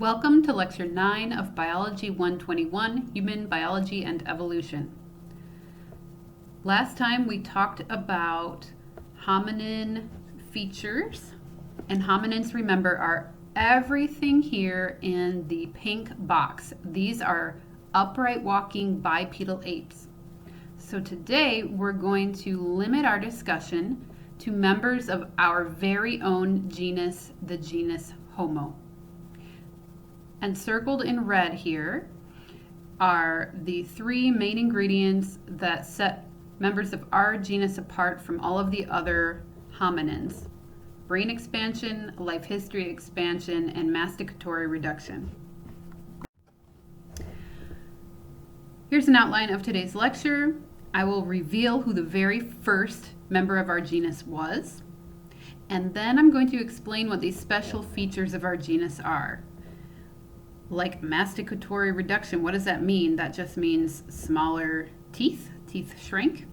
Welcome to Lecture 9 of Biology 121, Human Biology and Evolution. Last time we talked about hominin features, and hominins, remember, are everything here in the pink box. These are upright walking bipedal apes. So today we're going to limit our discussion to members of our very own genus, the genus Homo. And circled in red here are the three main ingredients that set members of our genus apart from all of the other hominins: brain expansion, life history expansion, and masticatory reduction. Here's an outline of today's lecture. I will reveal who the very first member of our genus was, and then I'm going to explain what these special features of our genus are. Like masticatory reduction, what does that mean? That just means smaller teeth shrink.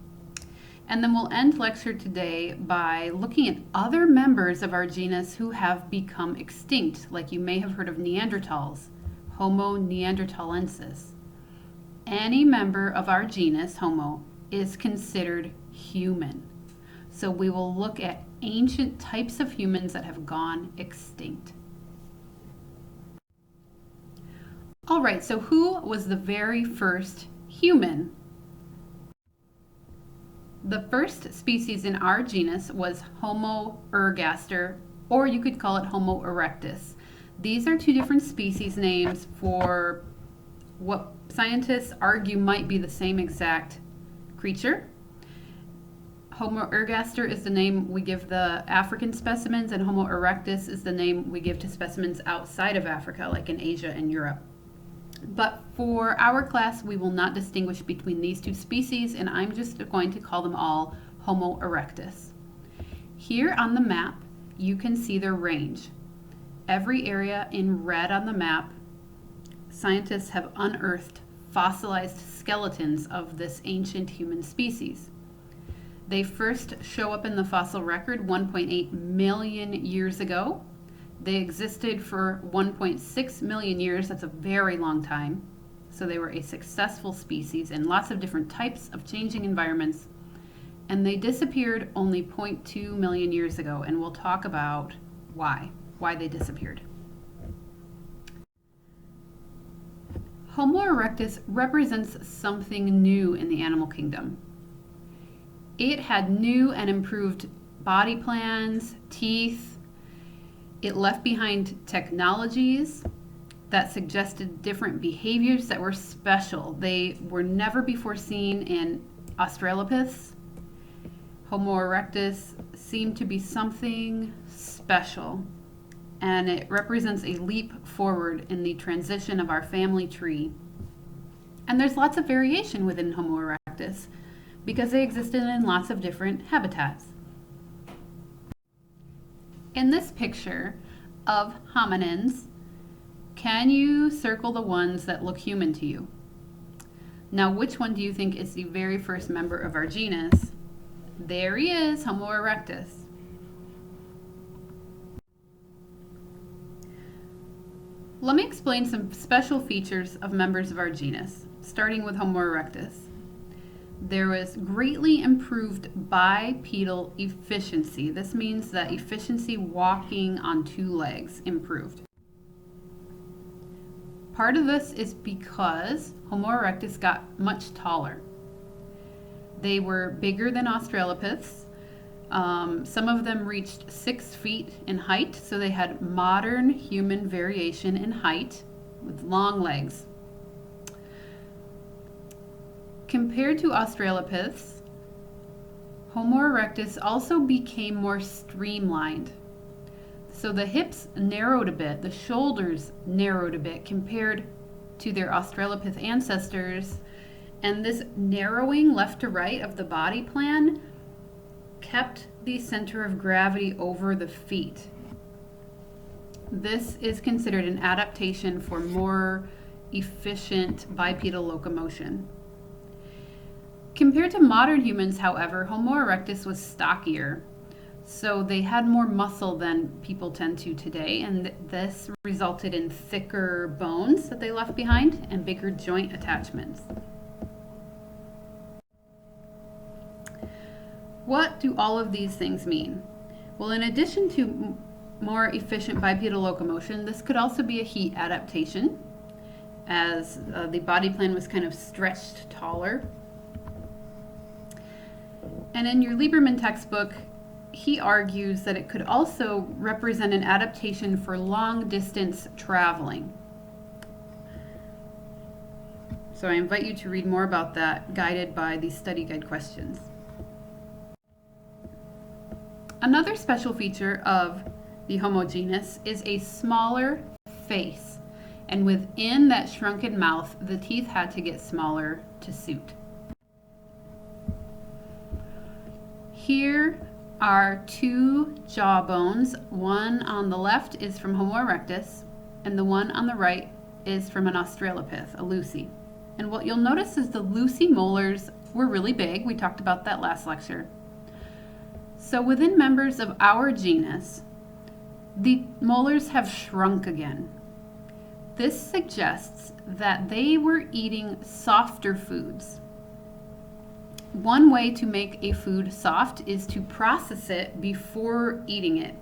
And then we'll end lecture today by looking at other members of our genus who have become extinct, like you may have heard of Neanderthals, Homo neanderthalensis. Any member of our genus, Homo, is considered human. So we will look at ancient types of humans that have gone extinct. All right, so who was the very first human? The first species in our genus was Homo ergaster, or you could call it Homo erectus. These are two different species names for what scientists argue might be the same exact creature. Homo ergaster is the name we give the African specimens, and Homo erectus is the name we give to specimens outside of Africa, like in Asia and Europe. But for our class, we will not distinguish between these two species, and I'm just going to call them all Homo erectus. Here on the map, you can see their range. Every area in red on the map, scientists have unearthed fossilized skeletons of this ancient human species. They first show up in the fossil record 1.8 million years ago. They existed for 1.6 million years. That's a very long time. So they were a successful species in lots of different types of changing environments. And they disappeared only 0.2 million years ago. And we'll talk about why they disappeared. Homo erectus represents something new in the animal kingdom. It had new and improved body plans, teeth. It left behind technologies that suggested different behaviors that were special. They were never before seen in Australopiths. Homo erectus seemed to be something special, and it represents a leap forward in the transition of our family tree. And there's lots of variation within Homo erectus because they existed in lots of different habitats. In this picture of hominins, can you circle the ones that look human to you? Now, which one do you think is the very first member of our genus? There he is, Homo erectus. Let me explain some special features of members of our genus, starting with Homo erectus. There was greatly improved bipedal efficiency. This means that efficiency walking on two legs improved. Part of this is because Homo erectus got much taller. They were bigger than Australopiths. Some of them reached 6 feet in height, so they had modern human variation in height with long legs. Compared to Australopiths, Homo erectus also became more streamlined. So the hips narrowed a bit, the shoulders narrowed a bit compared to their Australopith ancestors, and this narrowing left to right of the body plan kept the center of gravity over the feet. This is considered an adaptation for more efficient bipedal locomotion. Compared to modern humans, however, Homo erectus was stockier. So they had more muscle than people tend to today, and this resulted in thicker bones that they left behind and bigger joint attachments. What do all of these things mean? Well, in addition to more efficient bipedal locomotion, this could also be a heat adaptation, as the body plan was kind of stretched taller. And in your Lieberman textbook, he argues that it could also represent an adaptation for long distance traveling. So I invite you to read more about that, guided by these study guide questions. Another special feature of the Homo genus is a smaller face, and within that shrunken mouth, the teeth had to get smaller to suit. Here are two jaw bones. One on the left is from Homo erectus, and the one on the right is from an Australopith, a Lucy. And what you'll notice is the Lucy molars were really big. We talked about that last lecture. So within members of our genus, the molars have shrunk again. This suggests that they were eating softer foods. One way to make a food soft is to process it before eating it.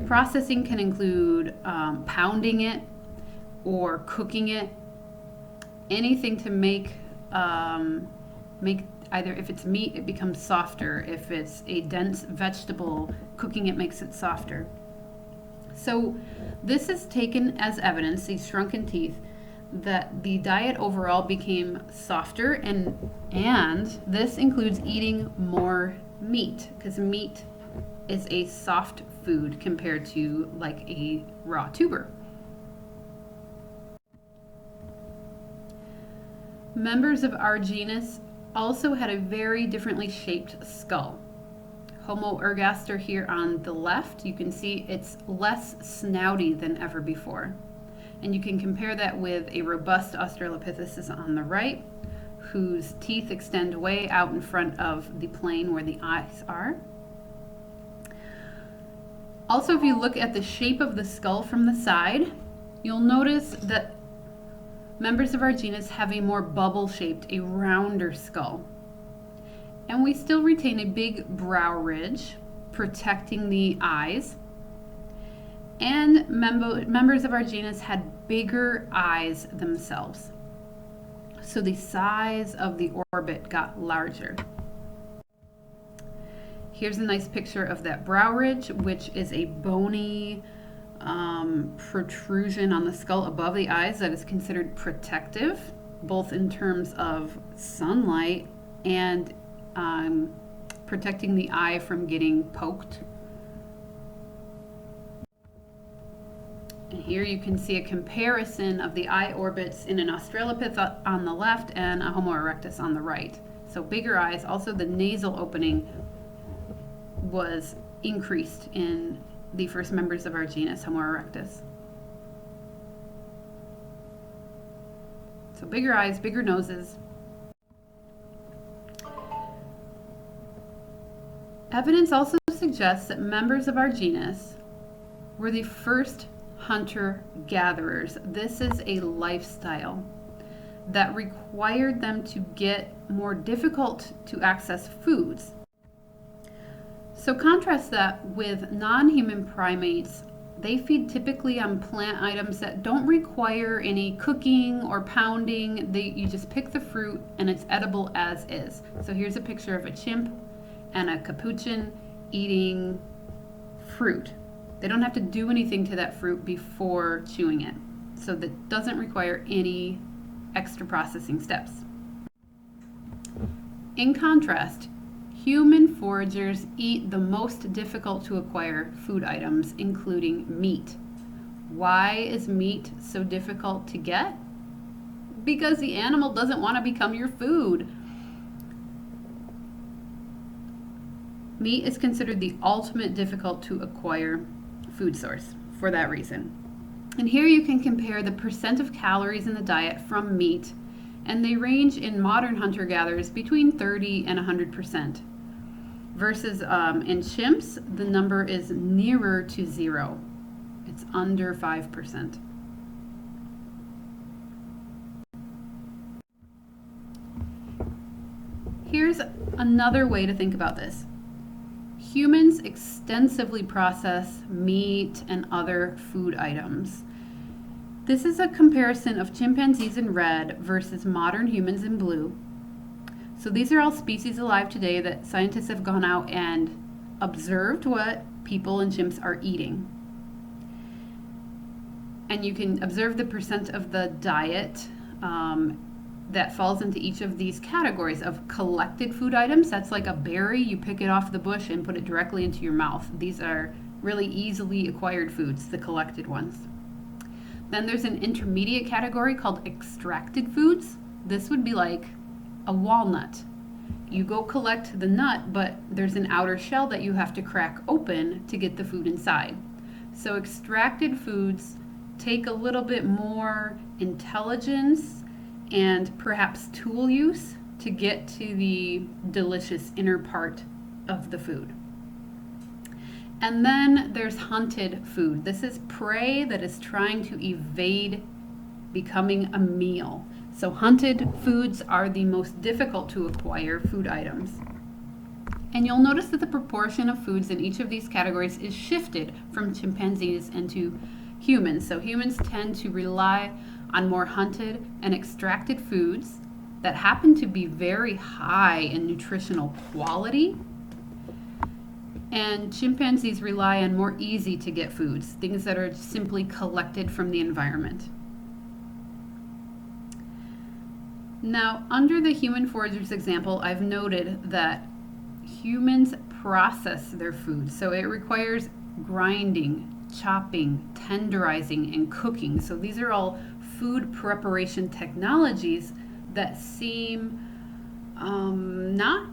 Processing can include pounding it or cooking it. Anything to make either, if it's meat, it becomes softer. If it's a dense vegetable, cooking it makes it softer. So this is taken as evidence, these shrunken teeth, that the diet overall became softer, and this includes eating more meat, because meat is a soft food compared to like a raw tuber. Members of our genus also had a very differently shaped skull. Homo ergaster here on the left, you can see it's less snouty than ever before. And you can compare that with a robust Australopithecus on the right, whose teeth extend way out in front of the plane where the eyes are. Also, if you look at the shape of the skull from the side, you'll notice that members of our genus have a more bubble-shaped, a rounder skull. And we still retain a big brow ridge protecting the eyes. And members of our genus had bigger eyes themselves. So the size of the orbit got larger. Here's a nice picture of that brow ridge, which is a bony protrusion on the skull above the eyes that is considered protective, both in terms of sunlight and protecting the eye from getting poked. And here you can see a comparison of the eye orbits in an Australopith on the left and a Homo erectus on the right. So bigger eyes. Also the nasal opening was increased in the first members of our genus, Homo erectus. So bigger eyes, bigger noses. Evidence also suggests that members of our genus were the first hunter-gatherers. This is a lifestyle that required them to get more difficult to access foods. So contrast that with non-human primates. They feed typically on plant items that don't require any cooking or pounding. You just pick the fruit and it's edible as is. So here's a picture of a chimp and a capuchin eating fruit. They don't have to do anything to that fruit before chewing it. So that doesn't require any extra processing steps. In contrast, human foragers eat the most difficult to acquire food items, including meat. Why is meat so difficult to get? Because the animal doesn't want to become your food. Meat is considered the ultimate difficult to acquire food source for that reason. And here you can compare the percent of calories in the diet from meat, and they range in modern hunter-gatherers between 30 and 100%. versus in chimps, the number is nearer to 0. It's under 5%. Here's another way to think about this. Humans extensively process meat and other food items. This is a comparison of chimpanzees in red versus modern humans in blue. So these are all species alive today that scientists have gone out and observed what people and chimps are eating. And you can observe the percent of the diet that falls into each of these categories of collected food items. That's like a berry, you pick it off the bush and put it directly into your mouth. These are really easily acquired foods, the collected ones. Then there's an intermediate category called extracted foods. This would be like a walnut. You go collect the nut, but there's an outer shell that you have to crack open to get the food inside. So extracted foods take a little bit more intelligence and perhaps tool use to get to the delicious inner part of the food. And then there's hunted food. This is prey that is trying to evade becoming a meal. So hunted foods are the most difficult to acquire food items. And you'll notice that the proportion of foods in each of these categories is shifted from chimpanzees into humans. So humans tend to rely on more hunted and extracted foods that happen to be very high in nutritional quality. And chimpanzees rely on more easy to get foods, things that are simply collected from the environment. Now, under the human foragers example, I've noted that humans process their food. So it requires grinding, chopping, tenderizing, and cooking. So these are all food preparation technologies that seem not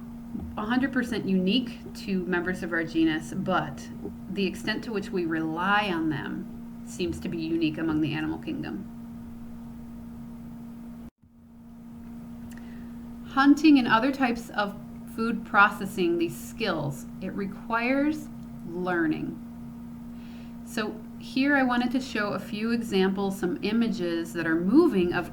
100% unique to members of our genus, but the extent to which we rely on them seems to be unique among the animal kingdom. Hunting and other types of food processing, these skills, it requires learning. So here I wanted to show a few examples, some images that are moving of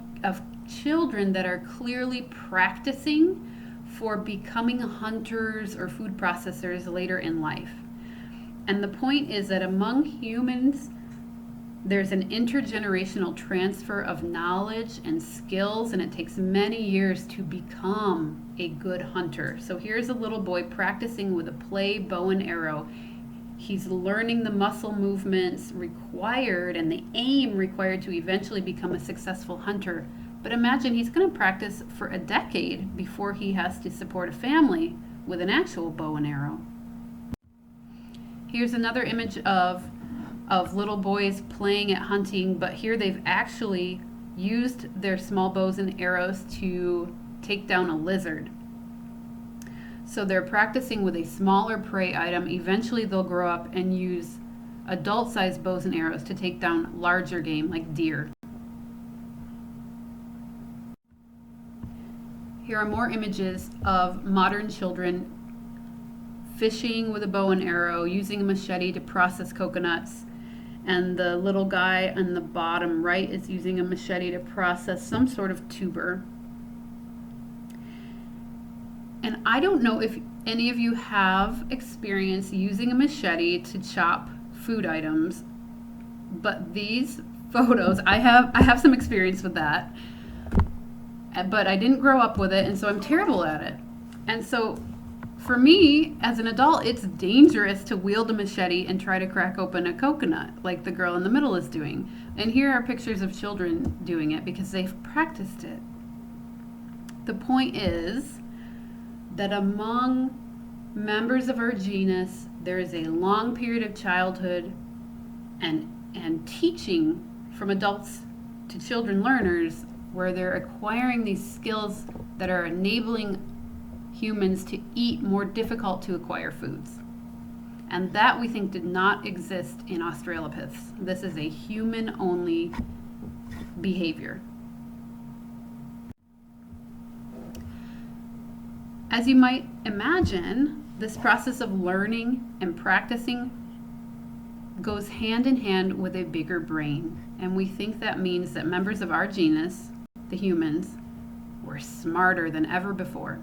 children that are clearly practicing for becoming hunters or food processors later in life. And the point is that among humans, there's an intergenerational transfer of knowledge and skills, and it takes many years to become a good hunter. So here's a little boy practicing with a play bow and arrow. He's learning the muscle movements required and the aim required to eventually become a successful hunter. But imagine he's going to practice for a decade before he has to support a family with an actual bow and arrow. Here's another image of little boys playing at hunting, but here they've actually used their small bows and arrows to take down a lizard. So they're practicing with a smaller prey item. Eventually they'll grow up and use adult-sized bows and arrows to take down larger game like deer. Here are more images of modern children fishing with a bow and arrow, using a machete to process coconuts. And the little guy on the bottom right is using a machete to process some sort of tuber. And I don't know if any of you have experience using a machete to chop food items, but these photos, I have some experience with that, but I didn't grow up with it, and so I'm terrible at it. And so for me, as an adult, it's dangerous to wield a machete and try to crack open a coconut like the girl in the middle is doing. And here are pictures of children doing it because they've practiced it. The point is that among members of our genus, there is a long period of childhood and teaching from adults to children learners where they're acquiring these skills that are enabling humans to eat more difficult to acquire foods. And that we think did not exist in Australopiths. This is a human-only behavior. As you might imagine, This process of learning and practicing goes hand in hand with a bigger brain, and we think that means that members of our genus, the humans, were smarter than ever before.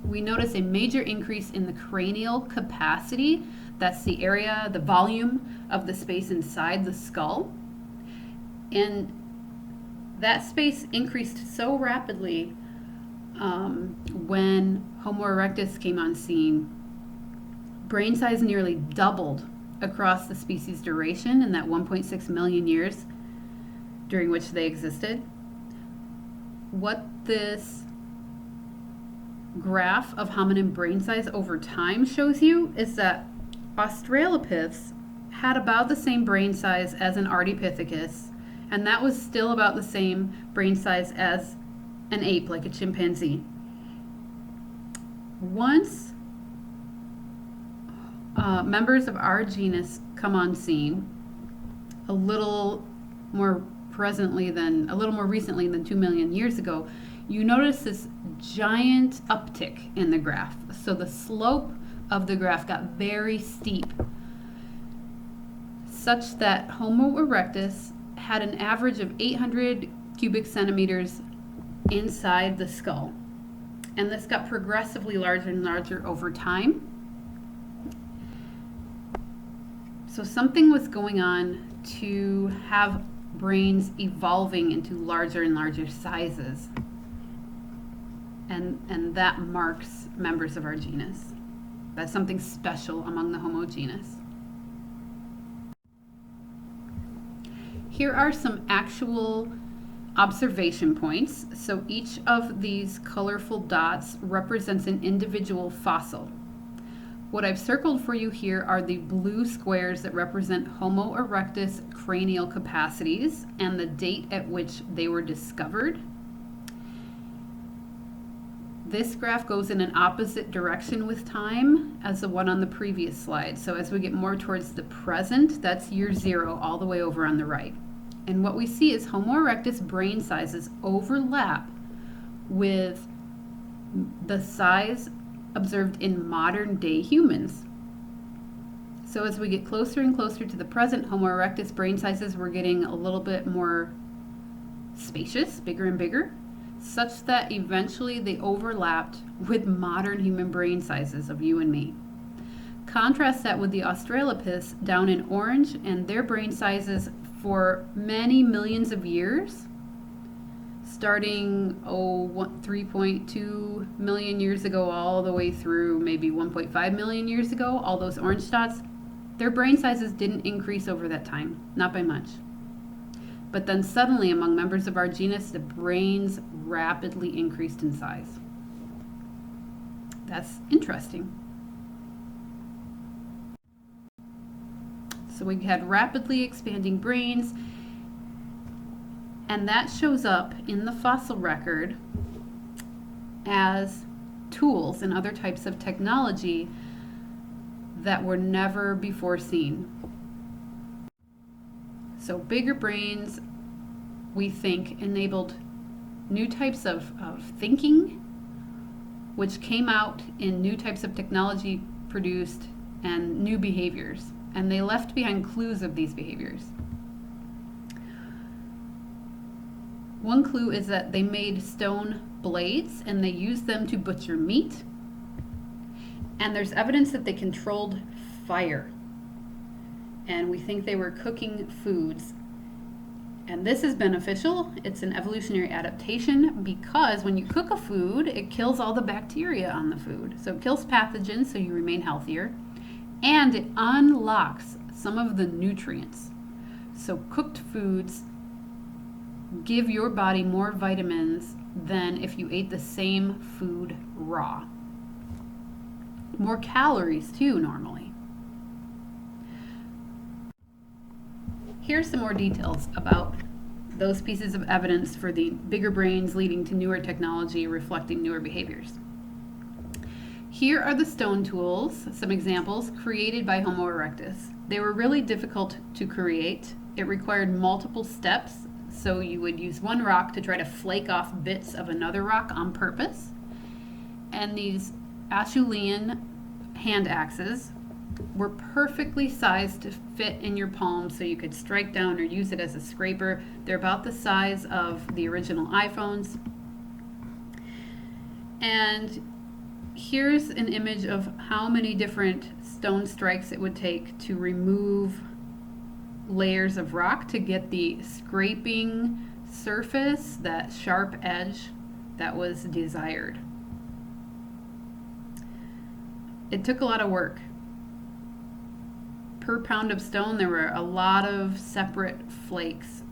We notice a major increase in the cranial capacity. That's the area, the volume of the space inside the skull. And that space increased so rapidly when Homo erectus came on scene. Brain size nearly doubled across the species' duration in that 1.6 million years during which they existed. What this graph of hominin brain size over time shows you is that Australopiths had about the same brain size as an Ardipithecus, and that was still about the same brain size as an ape, like a chimpanzee. Once members of our genus come on scene, a little more recently than 2 million years ago, you notice this giant uptick in the graph. So the slope of the graph got very steep, such that Homo erectus had an average of 800 cubic centimeters inside the skull. And this got progressively larger and larger over time. So something was going on to have brains evolving into larger and larger sizes. And that marks members of our genus. That's something special among the Homo genus. Here are some actual observation points. So each of these colorful dots represents an individual fossil. What I've circled for you here are the blue squares that represent Homo erectus cranial capacities and the date at which they were discovered. This graph goes in an opposite direction with time as the one on the previous slide. So as we get more towards the present, that's year 0 all the way over on the right. And what we see is Homo erectus brain sizes overlap with the size observed in modern day humans. So as we get closer and closer to the present, Homo erectus brain sizes were getting a little bit more spacious, bigger and bigger, such that eventually they overlapped with modern human brain sizes of you and me. Contrast that with the Australopiths down in orange, and their brain sizes for many millions of years, starting 3.2 million years ago all the way through maybe 1.5 million years ago, all those orange dots, their brain sizes didn't increase over that time, not by much. But then suddenly among members of our genus, the brains rapidly increased in size. That's interesting. So we had rapidly expanding brains, and that shows up in the fossil record as tools and other types of technology that were never before seen. So bigger brains, we think, enabled new types of thinking, which came out in new types of technology produced and new behaviors. And they left behind clues of these behaviors. One clue is that they made stone blades and they used them to butcher meat. And there's evidence that they controlled fire. And we think they were cooking foods. And this is beneficial. It's an evolutionary adaptation because when you cook a food, it kills all the bacteria on the food. So it kills pathogens so you remain healthier. And it unlocks some of the nutrients. So cooked foods give your body more vitamins than if you ate the same food raw. More calories too, normally. Here's some more details about those pieces of evidence for the bigger brains leading to newer technology reflecting newer behaviors. Here are the stone tools, some examples, created by Homo erectus. They were really difficult to create. It required multiple steps, so you would use one rock to try to flake off bits of another rock on purpose. And these Acheulean hand axes were perfectly sized to fit in your palm so you could strike down or use it as a scraper. They're about the size of the original iPhones. And here's an image of how many different stone strikes it would take to remove layers of rock to get the scraping surface, that sharp edge that was desired. It took a lot of work. Per pound of stone, there were a lot of separate flakes.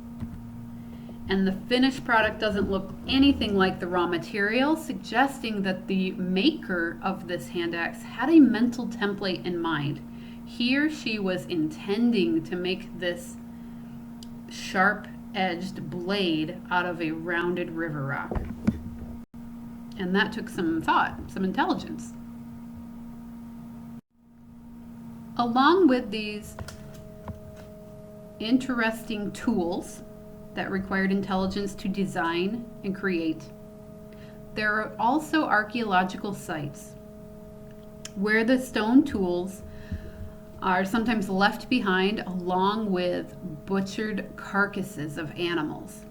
And the finished product doesn't look anything like the raw material, suggesting that the maker of this hand axe had a mental template in mind. He or she was intending to make this sharp-edged blade out of a rounded river rock. And that took some thought, some intelligence. Along with these interesting tools that required intelligence to design and create, there are also archaeological sites where the stone tools are sometimes left behind along with butchered carcasses of animals.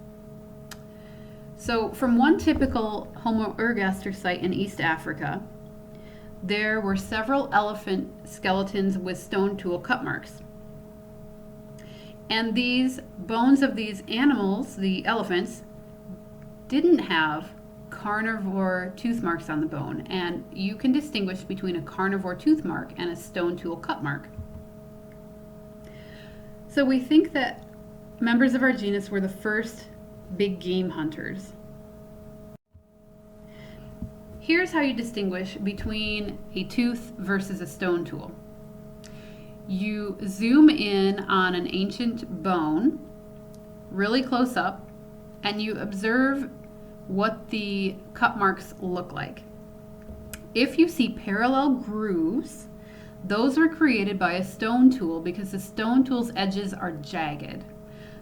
So from one typical Homo ergaster site in East Africa, there were several elephant skeletons with stone tool cut marks. And these bones of these animals, the elephants, didn't have carnivore tooth marks on the bone. And you can distinguish between a carnivore tooth mark and a stone tool cut mark. So we think that members of our genus were the first big game hunters. Here's how you distinguish between a tooth versus a stone tool. You zoom in on an ancient bone really close up and you observe what the cut marks look like. If you see parallel grooves, those were created by a stone tool because the stone tool's edges are jagged.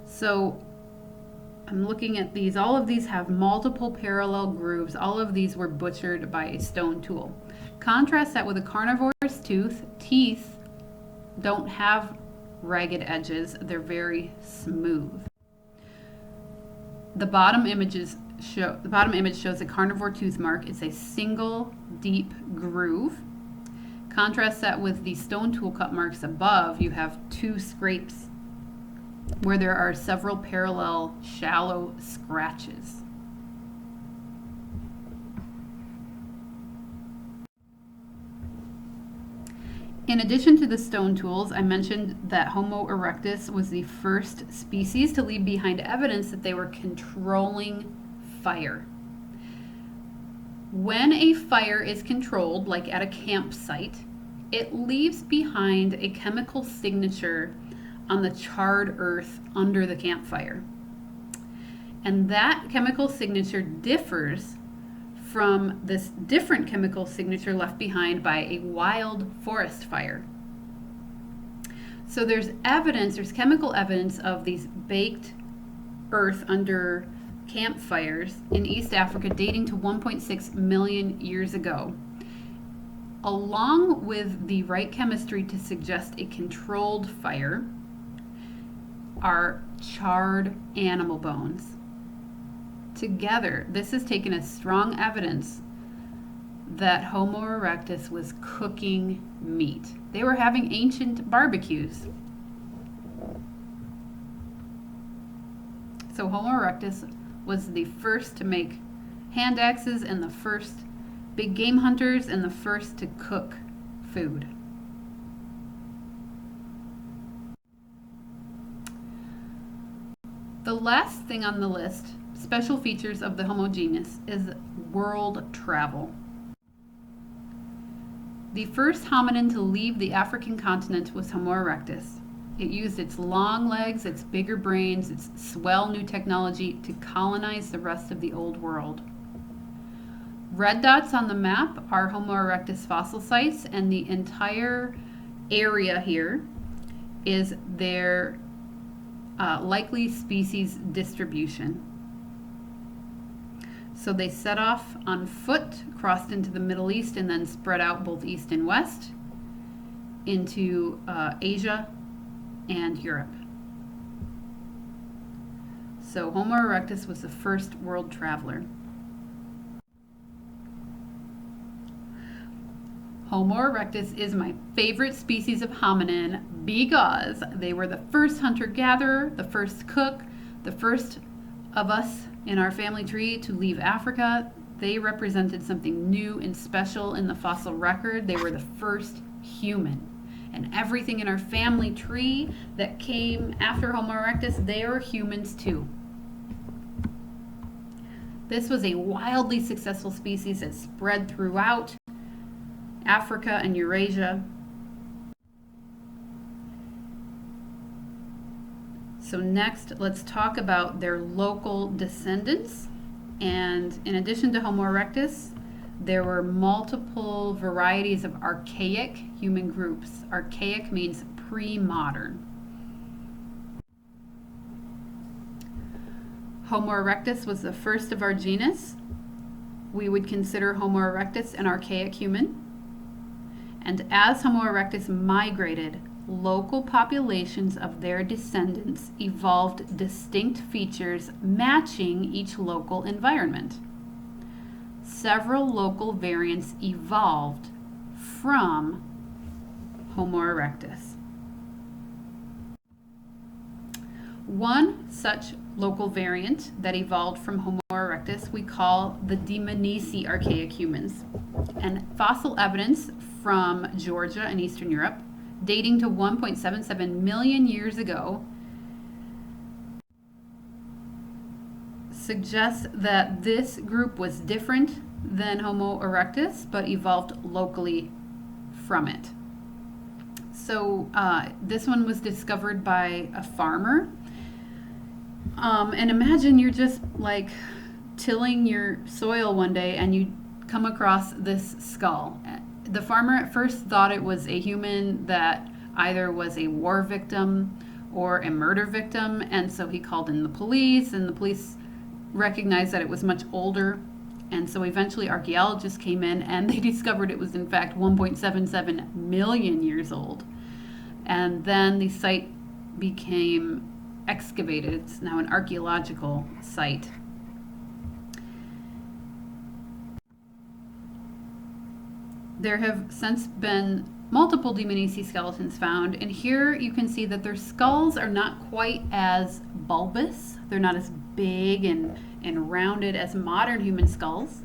So I'm looking at these. All of these have multiple parallel grooves. All of these were butchered by a stone tool. Contrast that with a carnivore's teeth don't have ragged edges. They're very smooth. The bottom image shows a carnivore tooth mark. It's a single deep groove. Contrast that with the stone tool cut marks above. You have two scrapes where there are several parallel shallow scratches. In addition to the stone tools, I mentioned that Homo erectus was the first species to leave behind evidence that they were controlling fire. When a fire is controlled, like at a campsite, it leaves behind a chemical signature on the charred earth under the campfire. And that chemical signature differs from this different chemical signature left behind by a wild forest fire. So there's chemical evidence of these baked earth under campfires in East Africa dating to 1.6 million years ago, along with the right chemistry to suggest a controlled fire are charred animal bones. Together, this has taken as strong evidence that Homo erectus was cooking meat. They were having ancient barbecues. So Homo erectus was the first to make hand axes and the first big game hunters and the first to cook food. The last thing on the list, special features of the Homo genus, is world travel. The first hominin to leave the African continent was Homo erectus. It used its long legs, its bigger brains, its swell new technology to colonize the rest of the old world. Red dots on the map are Homo erectus fossil sites, and the entire area here is their likely species distribution. So they set off on foot, crossed into the Middle East, and then spread out both east and west into Asia and Europe. So Homo erectus was the first world traveler. Homo erectus is my favorite species of hominin because they were the first hunter-gatherer, the first cook, the first of us in our family tree to leave Africa. They represented something new and special in the fossil record. They were the first human. And everything in our family tree that came after Homo erectus, they are humans too. This was a wildly successful species that spread throughout Africa and Eurasia. So next, let's talk about their local descendants. And in addition to Homo erectus, there were multiple varieties of archaic human groups. Archaic means pre-modern. Homo erectus was the first of our genus. We would consider Homo erectus an archaic human. And as Homo erectus migrated, local populations of their descendants evolved distinct features matching each local environment. Several local variants evolved from Homo erectus. One such local variant that evolved from Homo erectus we call the Dmanisi archaic humans. And fossil evidence from Georgia and Eastern Europe, dating to 1.77 million years ago, suggests that this group was different than Homo erectus, but evolved locally from it. So this one was discovered by a farmer. And imagine you're just like tilling your soil one day and you come across this skull. The farmer at first thought it was a human that either was a war victim or a murder victim, and so he called in the police, and the police recognized that it was much older, and so eventually archaeologists came in and they discovered it was in fact 1.77 million years old. And then the site became excavated. It's now an archaeological site. There have since been multiple Dmanisi skeletons found, and here you can see that their skulls are not quite as bulbous. They're not as big and rounded as modern human skulls.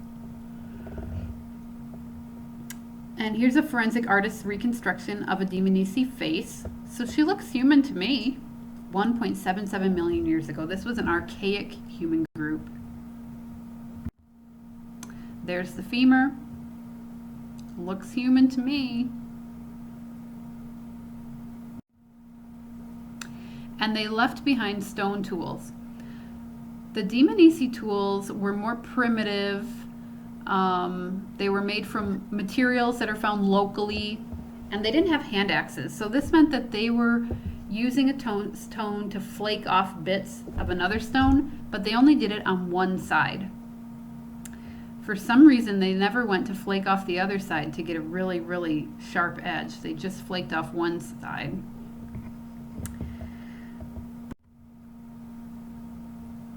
And here's a forensic artist's reconstruction of a Dmanisi face. So she looks human to me. 1.77 million years ago. This was an archaic human group. There's the femur. Looks human to me. And they left behind stone tools. The Dmanisi tools were more primitive. They were made from materials that are found locally, and they didn't have hand axes. So this meant that they were using a stone to flake off bits of another stone, but they only did it on one side. For some reason, they never went to flake off the other side to get a really, really sharp edge. They just flaked off one side.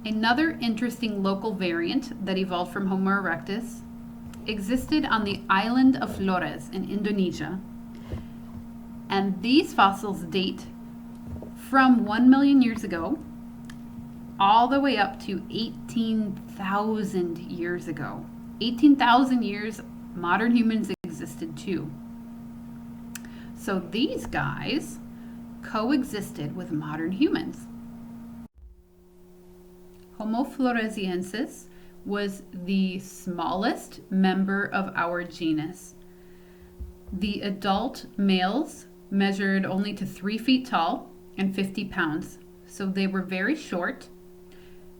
Another interesting local variant that evolved from Homo erectus existed on the island of Flores in Indonesia. And these fossils date from 1 million years ago all the way up to 18,000 years ago. 18,000 years, modern humans existed too. So these guys coexisted with modern humans. Homo floresiensis was the smallest member of our genus. The adult males measured only to 3 feet tall and 50 pounds, so they were very short.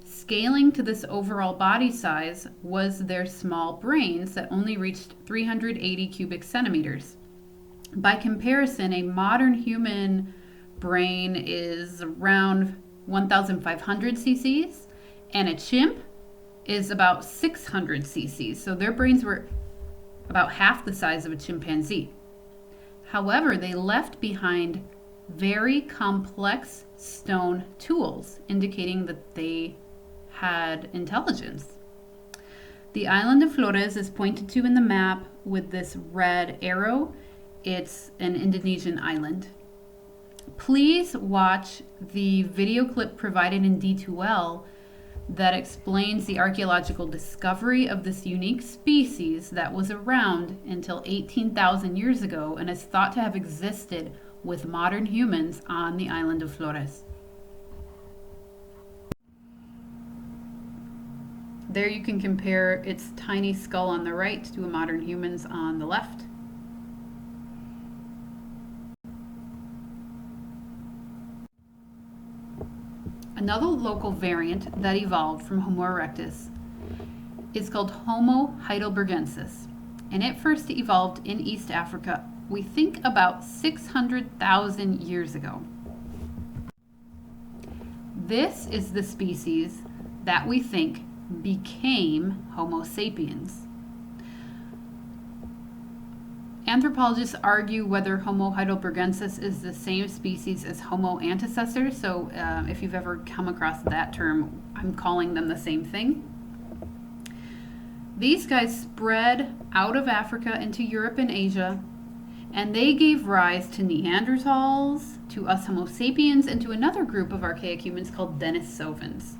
Scaling to this overall body size was their small brains that only reached 380 cubic centimeters. By comparison, a modern human brain is around 1,500 cc's, and a chimp is about 600 cc's. So their brains were about half the size of a chimpanzee. However, they left behind very complex stone tools, indicating that they had intelligence. The island of Flores is pointed to in the map with this red arrow. It's an Indonesian island. Please watch the video clip provided in D2L that explains the archaeological discovery of this unique species that was around until 18,000 years ago and is thought to have existed with modern humans on the island of Flores. There you can compare its tiny skull on the right to a modern human's on the left. Another local variant that evolved from Homo erectus is called Homo heidelbergensis, and it first evolved in East Africa, we think about 600,000 years ago. This is the species that we think became Homo sapiens. Anthropologists argue whether Homo heidelbergensis is the same species as Homo antecessor, so if you've ever come across that term, I'm calling them the same thing. These guys spread out of Africa into Europe and Asia, and they gave rise to Neanderthals, to us Homo sapiens, and to another group of archaic humans called Denisovans.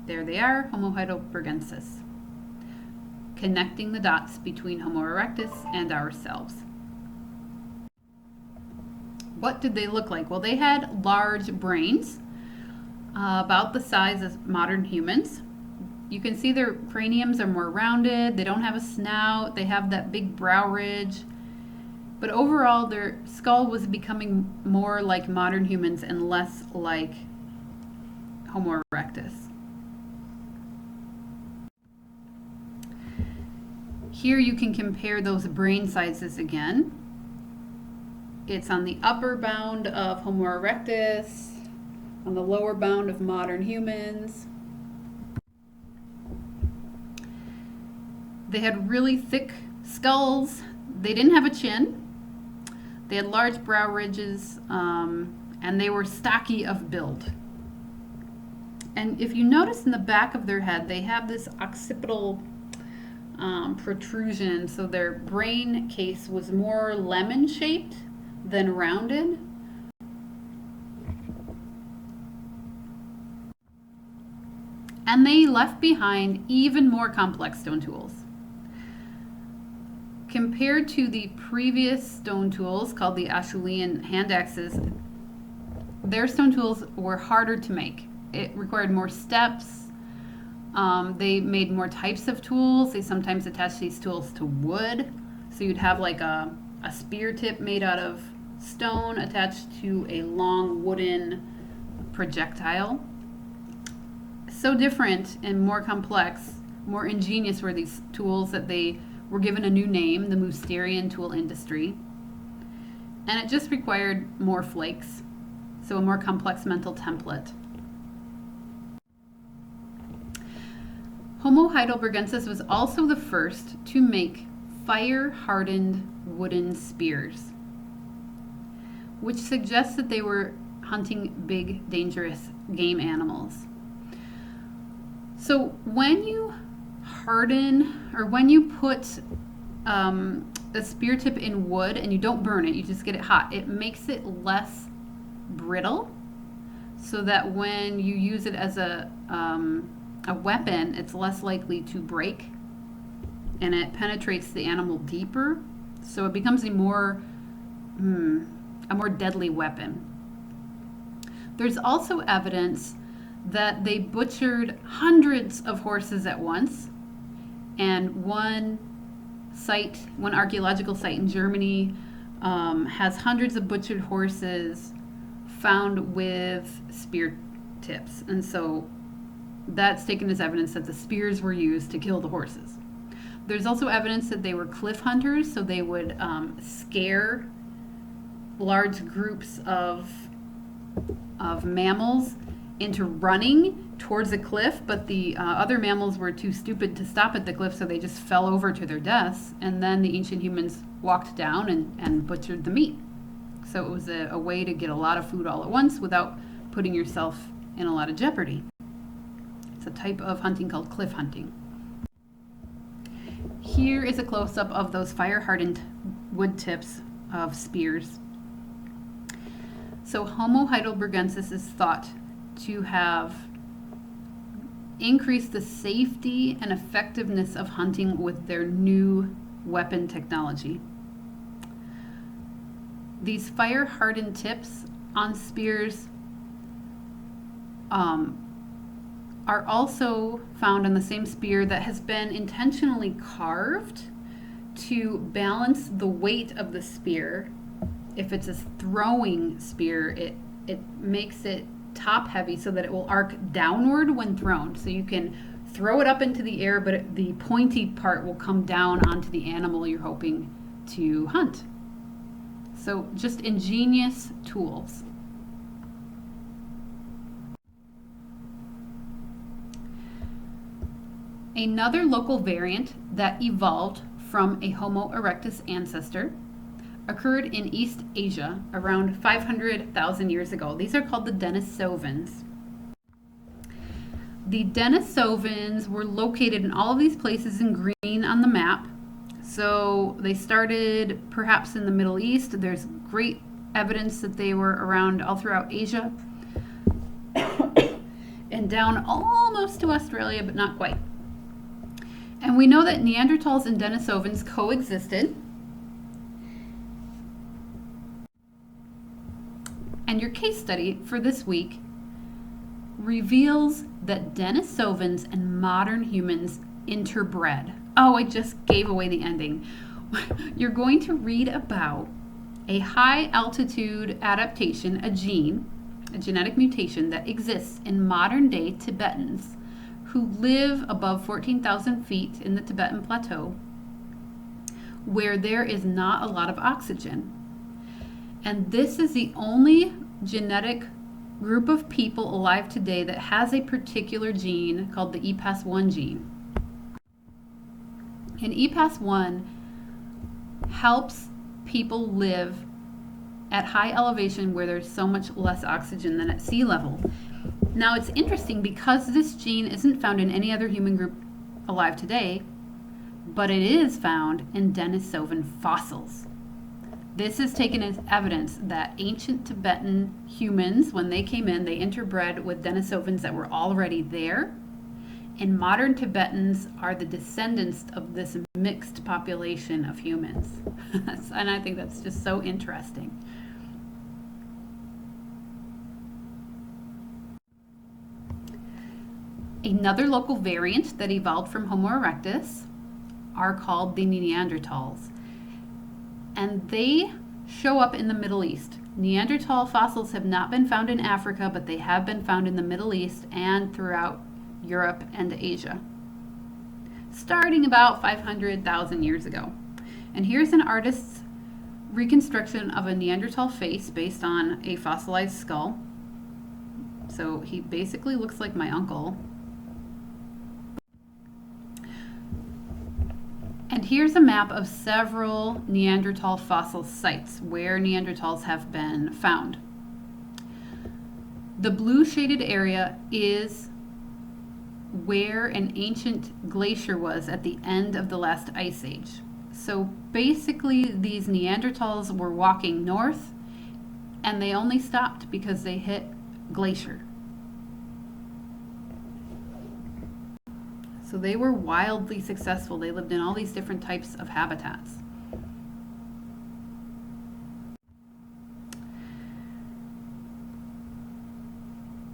There they are, Homo heidelbergensis, connecting the dots between Homo erectus and ourselves. What did they look like? Well, they had large brains, about the size of modern humans. You can see their craniums are more rounded, they don't have a snout, they have that big brow ridge. But overall, their skull was becoming more like modern humans and less like Homo erectus. Here you can compare those brain sizes again. It's on the upper bound of Homo erectus, on the lower bound of modern humans. They had really thick skulls. They didn't have a chin. They had large brow ridges, and they were stocky of build. And if you notice in the back of their head, they have this occipital protrusion, so their brain case was more lemon-shaped than rounded. And they left behind even more complex stone tools. Compared to the previous stone tools called the Acheulean hand axes, their stone tools were harder to make. It required more steps. They made more types of tools. They sometimes attached these tools to wood. So you'd have like a spear tip made out of stone attached to a long wooden projectile. So different and more complex, more ingenious were these tools that they were given a new name, the Mousterian tool industry. And it just required more flakes, so a more complex mental template. Homo heidelbergensis was also the first to make fire-hardened wooden spears, which suggests that they were hunting big, dangerous game animals. So when you harden, or when you put a spear tip in wood and you don't burn it, you just get it hot, it makes it less brittle, so that when you use it as a weapon, it's less likely to break, and it penetrates the animal deeper, so it becomes a more deadly weapon. There's also evidence that they butchered hundreds of horses at once, and one archaeological site in Germany has hundreds of butchered horses found with spear tips, and so that's taken as evidence that the spears were used to kill the horses. There's also evidence that they were cliff hunters, so they would scare large groups of of mammals into running towards a cliff, but the other mammals were too stupid to stop at the cliff, so they just fell over to their deaths. And then the ancient humans walked down and butchered the meat. So it was a way to get a lot of food all at once without putting yourself in a lot of jeopardy. It's a type of hunting called cliff hunting. Here is a close-up of those fire-hardened wood tips of spears. So Homo heidelbergensis is thought to have increased the safety and effectiveness of hunting with their new weapon technology. These fire-hardened tips on spears are also found on the same spear that has been intentionally carved to balance the weight of the spear. If it's a throwing spear, it makes it top heavy so that it will arc downward when thrown. So you can throw it up into the air, but the pointy part will come down onto the animal you're hoping to hunt. So just ingenious tools. Another local variant that evolved from a Homo erectus ancestor occurred in East Asia around 500,000 years ago. These are called the Denisovans. The Denisovans were located in all of these places in green on the map. So they started perhaps in the Middle East. There's great evidence that they were around all throughout Asia and down almost to Australia, but not quite. And we know that Neanderthals and Denisovans coexisted. And your case study for this week reveals that Denisovans and modern humans interbred. Oh, I just gave away the ending. You're going to read about a high altitude adaptation, a gene, a genetic mutation that exists in modern day Tibetans who live above 14,000 feet in the Tibetan Plateau, where there is not a lot of oxygen. And this is the only genetic group of people alive today that has a particular gene called the EPAS1 gene. And EPAS1 helps people live at high elevation where there's so much less oxygen than at sea level. Now it's interesting because this gene isn't found in any other human group alive today, but it is found in Denisovan fossils. This is taken as evidence that ancient Tibetan humans, when they came in, they interbred with Denisovans that were already there. And modern Tibetans are the descendants of this mixed population of humans. And I think that's just so interesting. Another local variant that evolved from Homo erectus are called the Neanderthals. And they show up in the Middle East. Neanderthal fossils have not been found in Africa, but they have been found in the Middle East and throughout Europe and Asia, starting about 500,000 years ago. And here's an artist's reconstruction of a Neanderthal face based on a fossilized skull. So he basically looks like my uncle. And here's a map of several Neanderthal fossil sites where Neanderthals have been found. The blue shaded area is where an ancient glacier was at the end of the last ice age. So basically these Neanderthals were walking north and they only stopped because they hit glacier. So they were wildly successful. They lived in all these different types of habitats.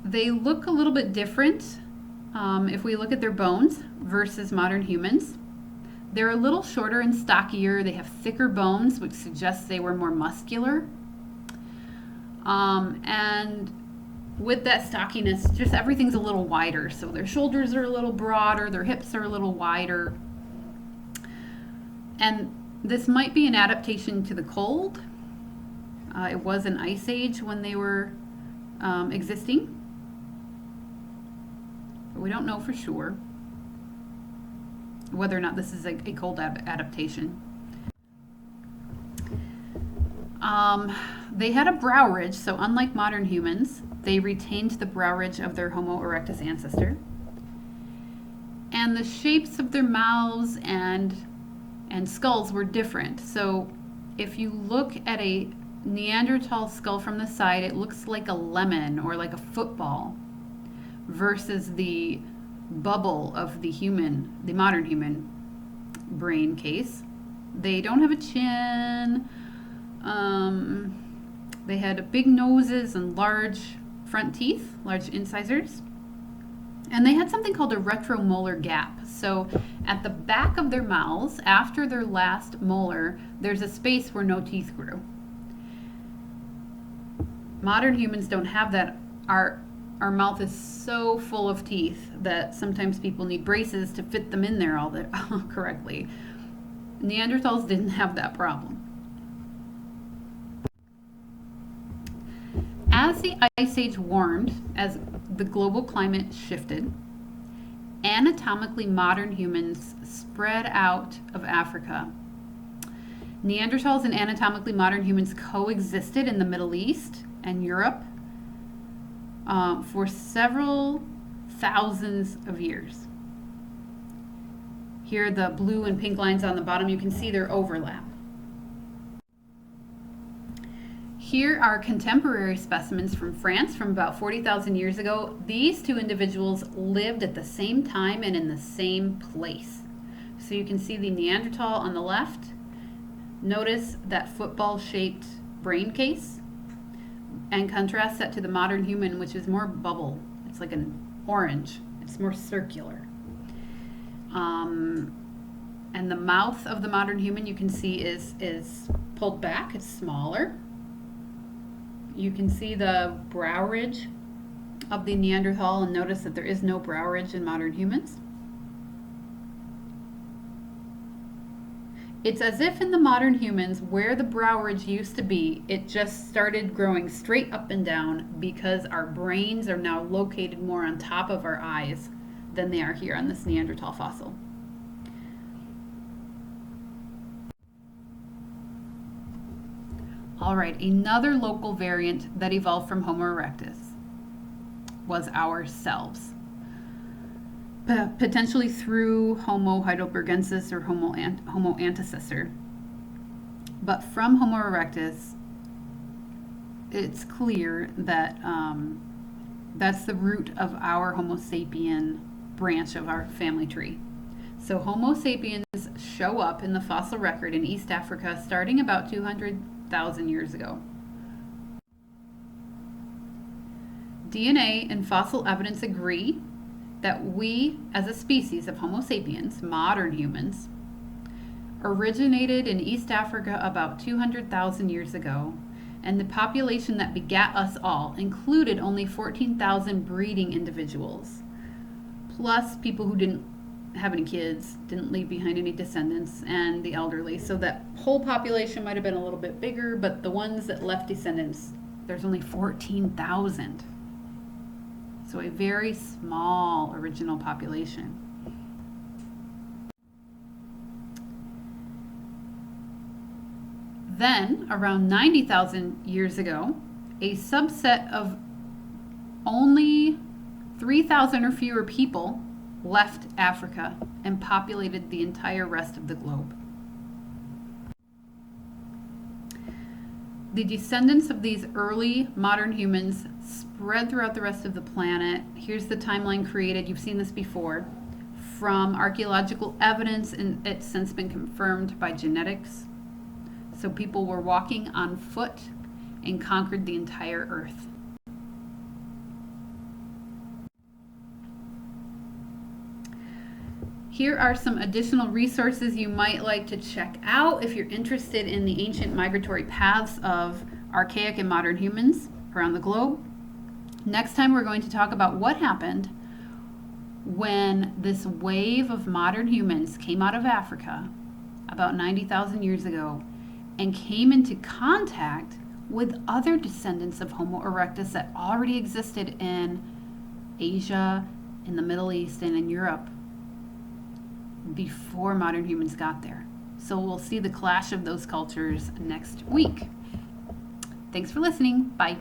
They look a little bit different if we look at their bones versus modern humans. They're a little shorter and stockier. They have thicker bones, which suggests they were more muscular. And with that stockiness, just everything's a little wider. So their shoulders are a little broader, their hips are a little wider. And this might be an adaptation to the cold. It was an ice age when they were existing, but we don't know for sure whether or not this is a cold adaptation. They had a brow ridge, so unlike modern humans, they retained the brow ridge of their Homo erectus ancestor. And the shapes of their mouths and skulls were different. So if you look at a Neanderthal skull from the side, it looks like a lemon or like a football, versus the bubble of the modern human brain case. They don't have a chin. They had big noses and large front teeth, large incisors. And they had something called a retromolar gap. So at the back of their mouths, after their last molar, there's a space where no teeth grew. Modern humans don't have that. Our mouth is so full of teeth that sometimes people need braces to fit them in there all correctly. Neanderthals didn't have that problem. As the Ice Age warmed, as the global climate shifted, anatomically modern humans spread out of Africa. Neanderthals and anatomically modern humans coexisted in the Middle East and Europe for several thousands of years. Here, the blue and pink lines on the bottom, you can see their overlap. Here are contemporary specimens from France from about 40,000 years ago. These two individuals lived at the same time and in the same place. So you can see the Neanderthal on the left. Notice that football-shaped brain case, and contrast that to the modern human, which is more bubble. It's like an orange. It's more circular. And the mouth of the modern human, you can see, is pulled back. It's smaller. You can see the brow ridge of the Neanderthal, and notice that there is no brow ridge in modern humans. It's as if in the modern humans, where the brow ridge used to be, it just started growing straight up and down because our brains are now located more on top of our eyes than they are here on this Neanderthal fossil. All right, another local variant that evolved from Homo erectus was ourselves, potentially through Homo heidelbergensis or Homo antecessor. But from Homo erectus, it's clear that that's the root of our Homo sapien branch of our family tree. So Homo sapiens show up in the fossil record in East Africa starting about 200,000 years ago. DNA and fossil evidence agree that we, as a species of Homo sapiens, modern humans, originated in East Africa about 200,000 years ago, and the population that begat us all included only 14,000 breeding individuals, plus people who didn't have any kids, didn't leave behind any descendants, and the elderly. So that whole population might have been a little bit bigger, but the ones that left descendants, there's only 14,000. So a very small original population. Then, around 90,000 years ago, a subset of only 3,000 or fewer people left Africa and populated the entire rest of the globe. The descendants of these early modern humans spread throughout the rest of the planet. Here's the timeline created. You've seen this before. From archaeological evidence, and it's since been confirmed by genetics. So people were walking on foot and conquered the entire earth. Here are some additional resources you might like to check out if you're interested in the ancient migratory paths of archaic and modern humans around the globe. Next time we're going to talk about what happened when this wave of modern humans came out of Africa about 90,000 years ago and came into contact with other descendants of Homo erectus that already existed in Asia, in the Middle East, and in Europe before modern humans got there. So we'll see the clash of those cultures next week. Thanks for listening. Bye.